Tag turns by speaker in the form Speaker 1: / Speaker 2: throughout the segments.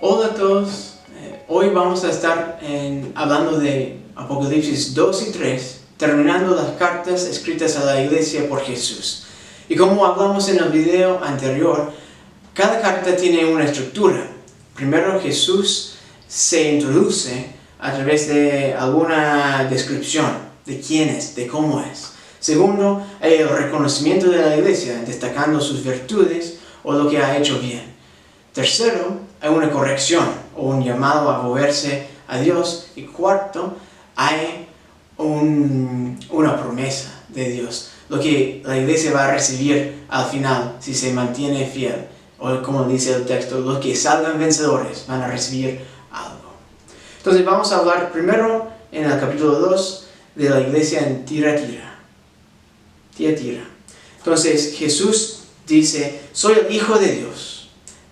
Speaker 1: Hola a todos, hoy vamos a estar hablando de Apocalipsis 2 y 3, terminando las cartas escritas a la iglesia por Jesús. Y como hablamos en el video anterior, cada carta tiene una estructura. Primero Jesús se introduce a través de alguna descripción de quién es, de cómo es. Segundo, hay el reconocimiento de la iglesia, destacando sus virtudes o lo que ha hecho bien. Tercero, hay una corrección o un llamado a volverse a Dios. Y cuarto, hay una promesa de Dios, lo que la iglesia va a recibir al final si se mantiene fiel. O como dice el texto, los que salgan vencedores van a recibir algo. Entonces vamos a hablar primero en el capítulo 2 de la iglesia en Tiatira. Entonces Jesús dice: soy el Hijo de Dios,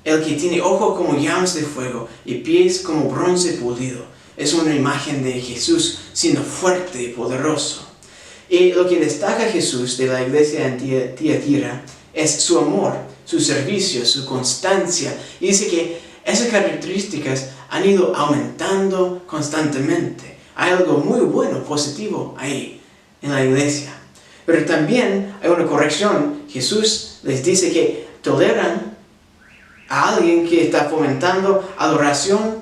Speaker 1: el que tiene ojos como llamas de fuego y pies como bronce pulido. Es una imagen de Jesús siendo fuerte y poderoso. Y lo que destaca Jesús de la iglesia en Tiatira es su amor, su servicio, su constancia. Y dice que esas características han ido aumentando constantemente. Hay algo muy bueno, positivo ahí en la iglesia. Pero también hay una corrección. Jesús les dice que toleran a alguien que está fomentando adoración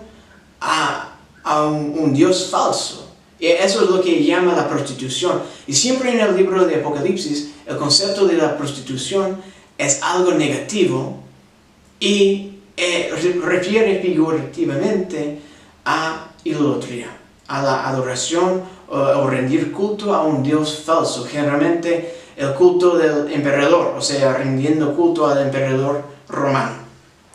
Speaker 1: a un Dios falso. Y eso es lo que llama la prostitución. Y siempre en el libro de Apocalipsis, el concepto de la prostitución es algo negativo y refiere figurativamente a idolatría, a la adoración o rendir culto a un Dios falso. Generalmente el culto del emperador, o sea, rindiendo culto al emperador romano.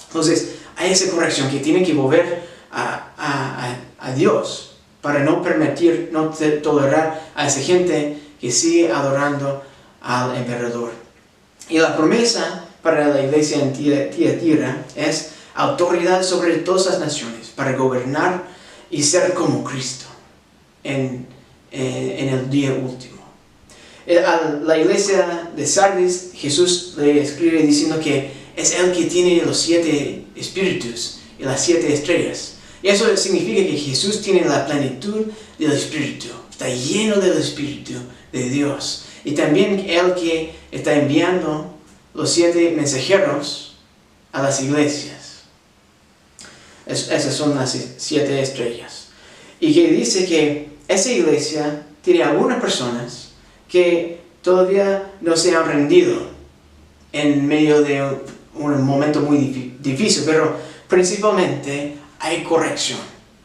Speaker 1: Entonces, hay esa corrección que tiene que volver a Dios para no permitir, no tolerar a esa gente que sigue adorando al emperador. Y la promesa para la iglesia en Tiatira es autoridad sobre todas las naciones para gobernar y ser como Cristo en el día último. A la iglesia de Sardis, Jesús le escribe diciendo que es el que tiene los 7 espíritus y las 7 estrellas. Y eso significa que Jesús tiene la plenitud del Espíritu. Está lleno del Espíritu de Dios. Y también el que está enviando los 7 mensajeros a las iglesias. Esas son las 7 estrellas. Y que dice que esa iglesia tiene algunas personas que todavía no se han rendido en medio de un momento muy difícil, pero principalmente hay corrección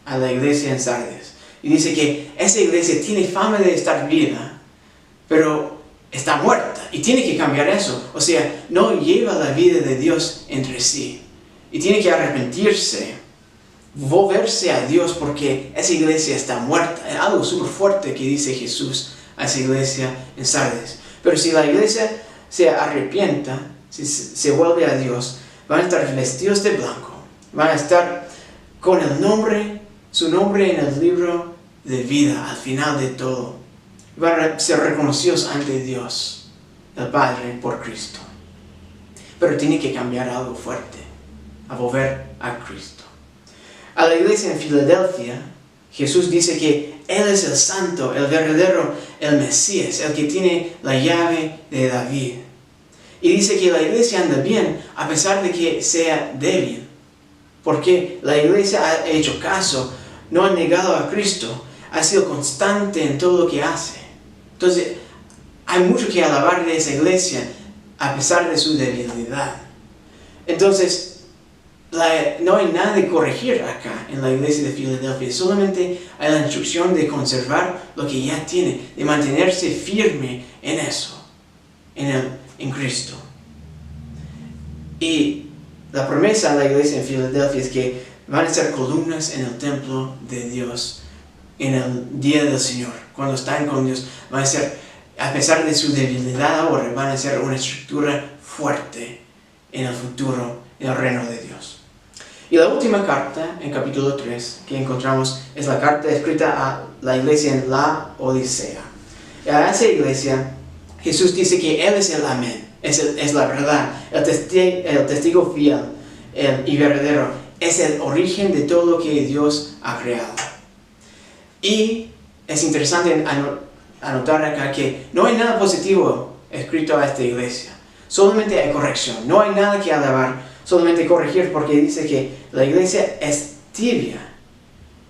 Speaker 1: a la iglesia en Sardis. Y dice que esa iglesia tiene fama de estar viva, pero está muerta y tiene que cambiar eso. O sea, no lleva la vida de Dios entre sí y tiene que arrepentirse, volverse a Dios, porque esa iglesia está muerta. Es algo súper fuerte que dice Jesús a esa iglesia en Sardis. Pero si la iglesia se arrepienta, si se vuelve a Dios, van a estar vestidos de blanco, van a estar con su nombre en el libro de vida al final de todo. Van a ser reconocidos ante Dios, el Padre, por Cristo. Pero tiene que cambiar algo fuerte, a volver a Cristo. A la iglesia en Filadelfia, Jesús dice que Él es el santo, el verdadero, el Mesías, el que tiene la llave de David. Y dice que la iglesia anda bien a pesar de que sea débil. Porque la iglesia ha hecho caso, no ha negado a Cristo, ha sido constante en todo lo que hace. Entonces, hay mucho que alabar de esa iglesia a pesar de su debilidad. Entonces, no hay nada de corregir acá en la iglesia de Filadelfia. Solamente hay la instrucción de conservar lo que ya tiene, de mantenerse firme en eso, en Cristo. Y la promesa a la iglesia en Filadelfia es que van a ser columnas en el templo de Dios en el día del Señor. Cuando están con Dios, van a ser, a pesar de su debilidad ahora, van a ser una estructura fuerte en el futuro, en el reino de Dios. Y la última carta, en capítulo 3, que encontramos, es la carta escrita a la iglesia en la Odisea. Y a esa iglesia, Jesús dice que Él es el amén, es la verdad, el testigo fiel y verdadero, es el origen de todo lo que Dios ha creado. Y es interesante anotar acá que no hay nada positivo escrito a esta iglesia. Solamente hay corrección. No hay nada que alabar, solamente corregir, porque dice que la iglesia es tibia,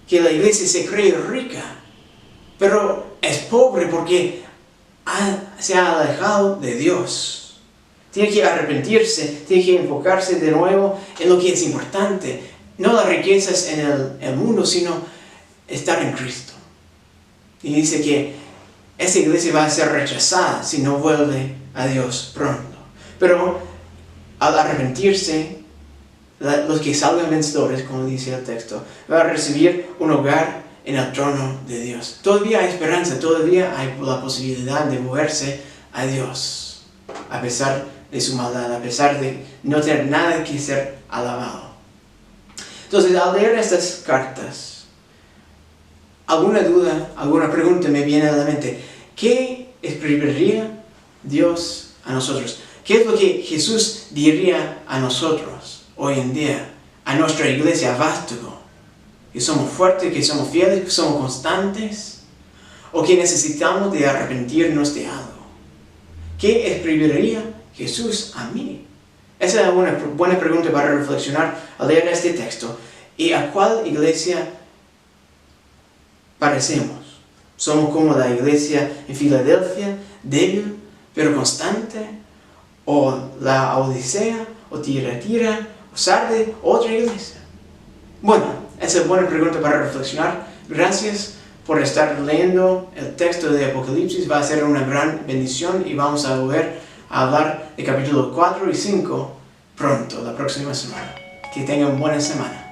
Speaker 1: que la iglesia se cree rica, pero es pobre porque se ha alejado de Dios. Tiene que arrepentirse, tiene que enfocarse de nuevo en lo que es importante. No las riquezas en el mundo, sino estar en Cristo. Y dice que esa iglesia va a ser rechazada si no vuelve a Dios pronto. Pero al arrepentirse, los que salgan vencedores, como dice el texto, van a recibir un hogar en el trono de Dios. Todavía hay esperanza, todavía hay la posibilidad de moverse a Dios, a pesar de su maldad, a pesar de no tener nada que ser alabado. Entonces, al leer estas cartas, alguna duda, alguna pregunta me viene a la mente. ¿Qué escribiría Dios a nosotros? ¿Qué es lo que Jesús diría a nosotros hoy en día, a nuestra iglesia, a Vástago? ¿Que somos fuertes, que somos fieles, que somos constantes? ¿O que necesitamos de arrepentirnos de algo? ¿Qué escribiría Jesús a mí? Esa es una buena pregunta para reflexionar al leer este texto. ¿Y a cuál iglesia parecemos? ¿Somos como la iglesia en Filadelfia, débil pero constante? ¿O la Odisea, o Tiatira, o Sarde, otra iglesia? Bueno, esa es buena pregunta para reflexionar. Gracias por estar leyendo el texto de Apocalipsis. Va a ser una gran bendición y vamos a volver a hablar de capítulos 4 y 5 pronto, la próxima semana. Que tengan buena semana.